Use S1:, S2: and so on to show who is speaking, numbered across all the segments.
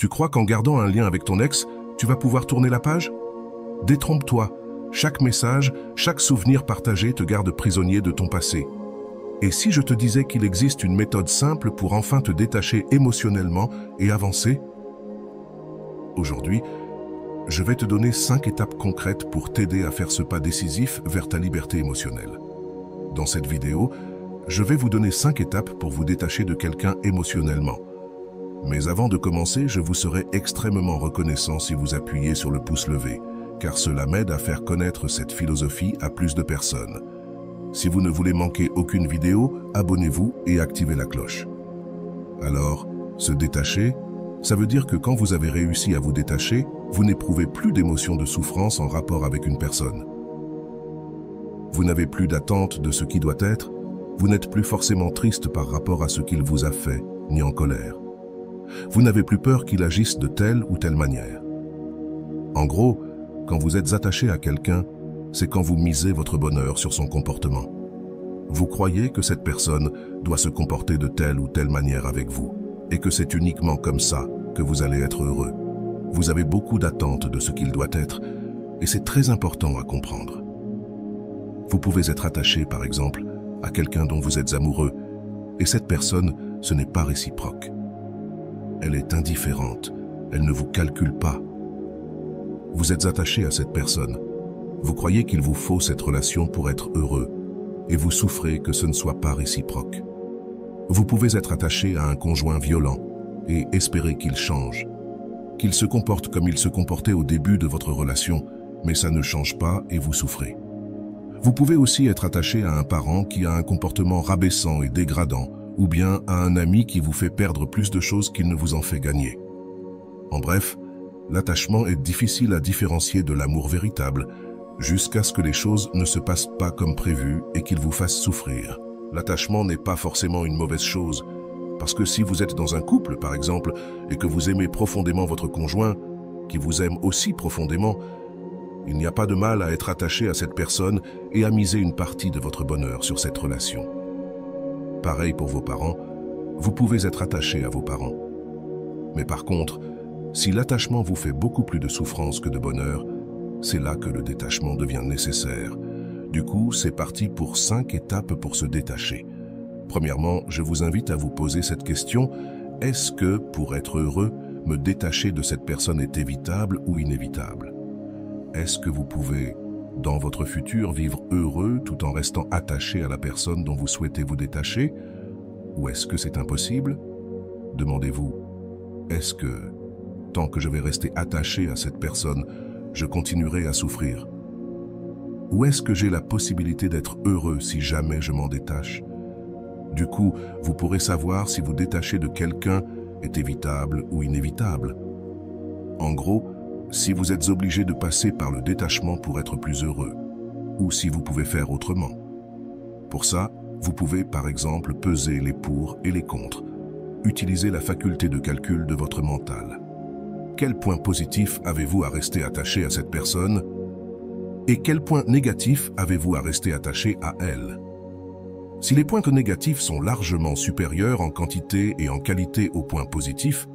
S1: Tu crois qu'en gardant un lien avec ton ex, tu vas pouvoir tourner la page? Détrompe-toi. Chaque message, chaque souvenir partagé te garde prisonnier de ton passé. Et si je te disais qu'il existe une méthode simple pour enfin te détacher émotionnellement et avancer? Aujourd'hui, je vais te donner 5 étapes concrètes pour t'aider à faire ce pas décisif vers ta liberté émotionnelle. Dans cette vidéo, je vais vous donner 5 étapes pour vous détacher de quelqu'un émotionnellement. Mais avant de commencer, je vous serai extrêmement reconnaissant si vous appuyez sur le pouce levé, car cela m'aide à faire connaître cette philosophie à plus de personnes. Si vous ne voulez manquer aucune vidéo, abonnez-vous et activez la cloche. Alors, se détacher, ça veut dire que quand vous avez réussi à vous détacher, vous n'éprouvez plus d'émotion de souffrance en rapport avec une personne. Vous n'avez plus d'attente de ce qui doit être, vous n'êtes plus forcément triste par rapport à ce qu'il vous a fait, ni en colère. Vous n'avez plus peur qu'il agisse de telle ou telle manière. En gros, quand vous êtes attaché à quelqu'un, c'est quand vous misez votre bonheur sur son comportement. Vous croyez que cette personne doit se comporter de telle ou telle manière avec vous, et que c'est uniquement comme ça que vous allez être heureux. Vous avez beaucoup d'attentes de ce qu'il doit être, et c'est très important à comprendre. Vous pouvez être attaché, par exemple, à quelqu'un dont vous êtes amoureux, et cette personne, ce n'est pas réciproque. Elle est indifférente, elle ne vous calcule pas. Vous êtes attaché à cette personne. Vous croyez qu'il vous faut cette relation pour être heureux, et vous souffrez que ce ne soit pas réciproque. Vous pouvez être attaché à un conjoint violent et espérer qu'il change, qu'il se comporte comme il se comportait au début de votre relation, mais ça ne change pas et vous souffrez. Vous pouvez aussi être attaché à un parent qui a un comportement rabaissant et dégradant, ou bien à un ami qui vous fait perdre plus de choses qu'il ne vous en fait gagner. En bref, l'attachement est difficile à différencier de l'amour véritable, jusqu'à ce que les choses ne se passent pas comme prévu et qu'il vous fasse souffrir. L'attachement n'est pas forcément une mauvaise chose, parce que si vous êtes dans un couple, par exemple, et que vous aimez profondément votre conjoint, qui vous aime aussi profondément, il n'y a pas de mal à être attaché à cette personne et à miser une partie de votre bonheur sur cette relation. Pareil pour vos parents, vous pouvez être attaché à vos parents. Mais par contre, si l'attachement vous fait beaucoup plus de souffrance que de bonheur, c'est là que le détachement devient nécessaire. Du coup, c'est parti pour 5 étapes pour se détacher. Premièrement, je vous invite à vous poser cette question: est-ce que, pour être heureux, me détacher de cette personne est évitable ou inévitable? Est-ce que vous pouvez, dans votre futur, vivre heureux tout en restant attaché à la personne dont vous souhaitez vous détacher? Ou est-ce que c'est impossible? Demandez-vous, est-ce que, tant que je vais rester attaché à cette personne, je continuerai à souffrir? Ou est-ce que j'ai la possibilité d'être heureux si jamais je m'en détache? Du coup, vous pourrez savoir si vous détacher de quelqu'un est évitable ou inévitable. En gros, si vous êtes obligé de passer par le détachement pour être plus heureux, ou si vous pouvez faire autrement. Pour ça, vous pouvez par exemple peser les pour et les contre, utiliser la faculté de calcul de votre mental. Quel point positif avez-vous à rester attaché à cette personne? Et quel point négatif avez-vous à rester attaché à elle? Si les points négatifs sont largement supérieurs en quantité et en qualité aux points positifs,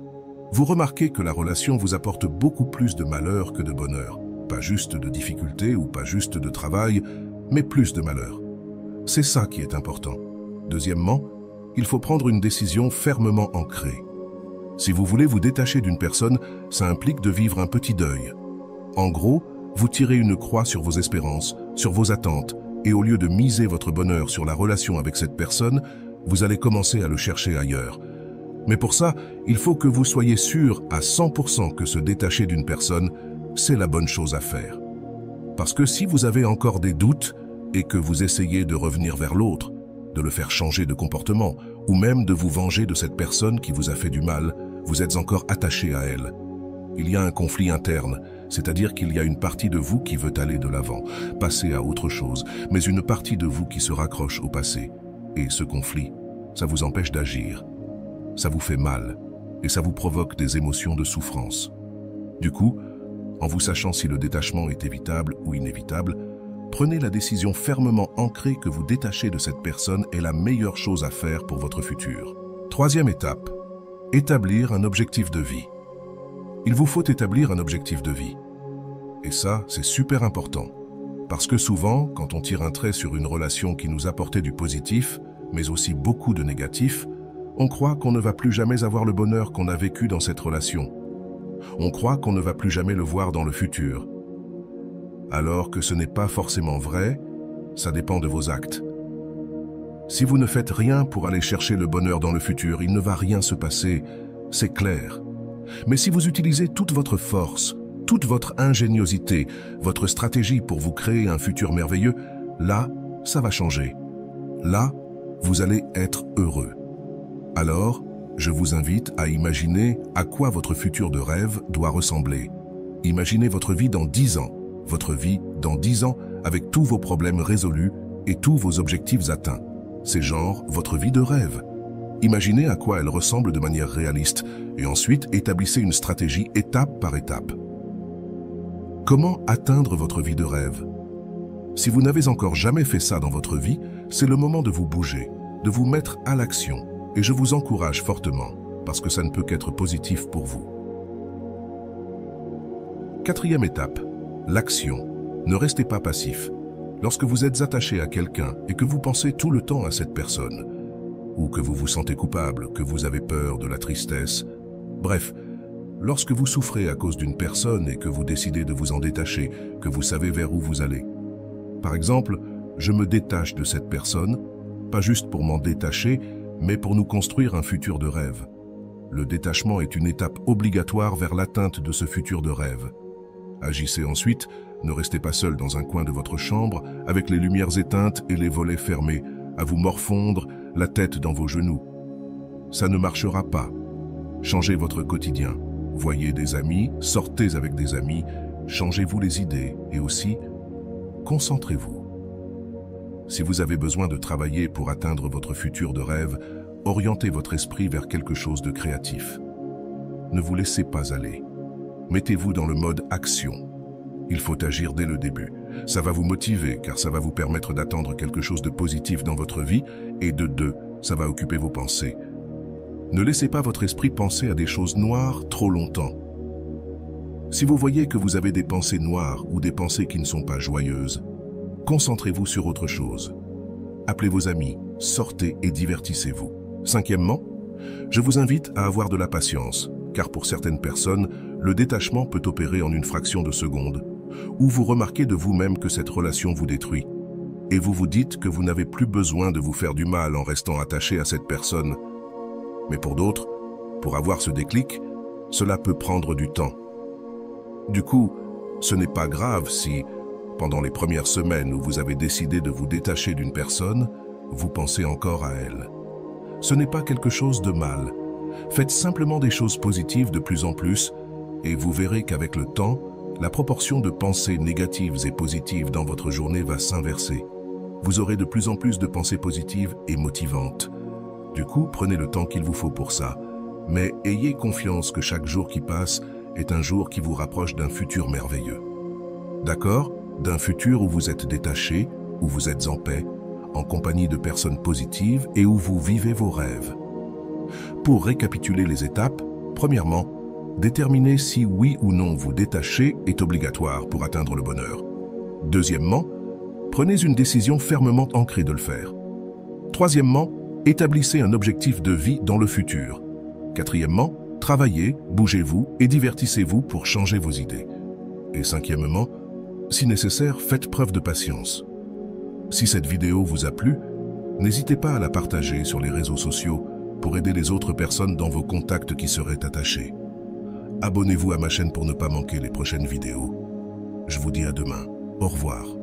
S1: vous remarquez que la relation vous apporte beaucoup plus de malheur que de bonheur. Pas juste de difficultés ou pas juste de travail, mais plus de malheur. C'est ça qui est important. Deuxièmement, il faut prendre une décision fermement ancrée. Si vous voulez vous détacher d'une personne, ça implique de vivre un petit deuil. En gros, vous tirez une croix sur vos espérances, sur vos attentes, et au lieu de miser votre bonheur sur la relation avec cette personne, vous allez commencer à le chercher ailleurs. Mais pour ça, il faut que vous soyez sûr à 100% que se détacher d'une personne, c'est la bonne chose à faire. Parce que si vous avez encore des doutes et que vous essayez de revenir vers l'autre, de le faire changer de comportement, ou même de vous venger de cette personne qui vous a fait du mal, vous êtes encore attaché à elle. Il y a un conflit interne, c'est-à-dire qu'il y a une partie de vous qui veut aller de l'avant, passer à autre chose, mais une partie de vous qui se raccroche au passé. Et ce conflit, ça vous empêche d'agir. Ça vous fait mal, et ça vous provoque des émotions de souffrance. Du coup, en vous sachant si le détachement est évitable ou inévitable, prenez la décision fermement ancrée que vous détacher de cette personne est la meilleure chose à faire pour votre futur. Troisième étape, établir un objectif de vie. Il vous faut établir un objectif de vie. Et ça, c'est super important. Parce que souvent, quand on tire un trait sur une relation qui nous apportait du positif, mais aussi beaucoup de négatif, on croit qu'on ne va plus jamais avoir le bonheur qu'on a vécu dans cette relation. On croit qu'on ne va plus jamais le voir dans le futur. Alors que ce n'est pas forcément vrai, ça dépend de vos actes. Si vous ne faites rien pour aller chercher le bonheur dans le futur, il ne va rien se passer, c'est clair. Mais si vous utilisez toute votre force, toute votre ingéniosité, votre stratégie pour vous créer un futur merveilleux, là, ça va changer. Là, vous allez être heureux. Alors, je vous invite à imaginer à quoi votre futur de rêve doit ressembler. Imaginez votre vie dans 10 ans, votre vie dans 10 ans avec tous vos problèmes résolus et tous vos objectifs atteints. C'est genre votre vie de rêve. Imaginez à quoi elle ressemble de manière réaliste et ensuite établissez une stratégie étape par étape. Comment atteindre votre vie de rêve? Si vous n'avez encore jamais fait ça dans votre vie, c'est le moment de vous bouger, de vous mettre à l'action. Et je vous encourage fortement, parce que ça ne peut qu'être positif pour vous. 4e étape, l'action. Ne restez pas passif. Lorsque vous êtes attaché à quelqu'un et que vous pensez tout le temps à cette personne, ou que vous vous sentez coupable, que vous avez peur de la tristesse, bref, lorsque vous souffrez à cause d'une personne et que vous décidez de vous en détacher, que vous savez vers où vous allez. Par exemple, je me détache de cette personne, pas juste pour m'en détacher, mais pour nous construire un futur de rêve. Le détachement est une étape obligatoire vers l'atteinte de ce futur de rêve. Agissez ensuite, ne restez pas seul dans un coin de votre chambre, avec les lumières éteintes et les volets fermés, à vous morfondre, la tête dans vos genoux. Ça ne marchera pas. Changez votre quotidien. Voyez des amis, sortez avec des amis, changez-vous les idées et aussi, concentrez-vous. Si vous avez besoin de travailler pour atteindre votre futur de rêve, orientez votre esprit vers quelque chose de créatif. Ne vous laissez pas aller. Mettez-vous dans le mode action. Il faut agir dès le début. Ça va vous motiver car ça va vous permettre d'attendre quelque chose de positif dans votre vie et de deux, ça va occuper vos pensées. Ne laissez pas votre esprit penser à des choses noires trop longtemps. Si vous voyez que vous avez des pensées noires ou des pensées qui ne sont pas joyeuses, concentrez-vous sur autre chose. Appelez vos amis, sortez et divertissez-vous. 5e, je vous invite à avoir de la patience, car pour certaines personnes, le détachement peut opérer en une fraction de seconde, où vous remarquez de vous-même que cette relation vous détruit, et vous vous dites que vous n'avez plus besoin de vous faire du mal en restant attaché à cette personne. Mais pour d'autres, pour avoir ce déclic, cela peut prendre du temps. Du coup, ce n'est pas grave si, pendant les premières semaines où vous avez décidé de vous détacher d'une personne, vous pensez encore à elle. Ce n'est pas quelque chose de mal. Faites simplement des choses positives de plus en plus et vous verrez qu'avec le temps, la proportion de pensées négatives et positives dans votre journée va s'inverser. Vous aurez de plus en plus de pensées positives et motivantes. Du coup, prenez le temps qu'il vous faut pour ça. Mais ayez confiance que chaque jour qui passe est un jour qui vous rapproche d'un futur merveilleux. D'accord? D'un futur où vous êtes détaché, où vous êtes en paix, en compagnie de personnes positives et où vous vivez vos rêves. Pour récapituler les étapes, premièrement, déterminer si oui ou non vous détacher est obligatoire pour atteindre le bonheur. Deuxièmement, prenez une décision fermement ancrée de le faire. Troisièmement, établissez un objectif de vie dans le futur. Quatrièmement, travaillez, bougez-vous et divertissez-vous pour changer vos idées. Et cinquièmement, si nécessaire, faites preuve de patience. Si cette vidéo vous a plu, n'hésitez pas à la partager sur les réseaux sociaux pour aider les autres personnes dans vos contacts qui seraient attachés. Abonnez-vous à ma chaîne pour ne pas manquer les prochaines vidéos. Je vous dis à demain. Au revoir.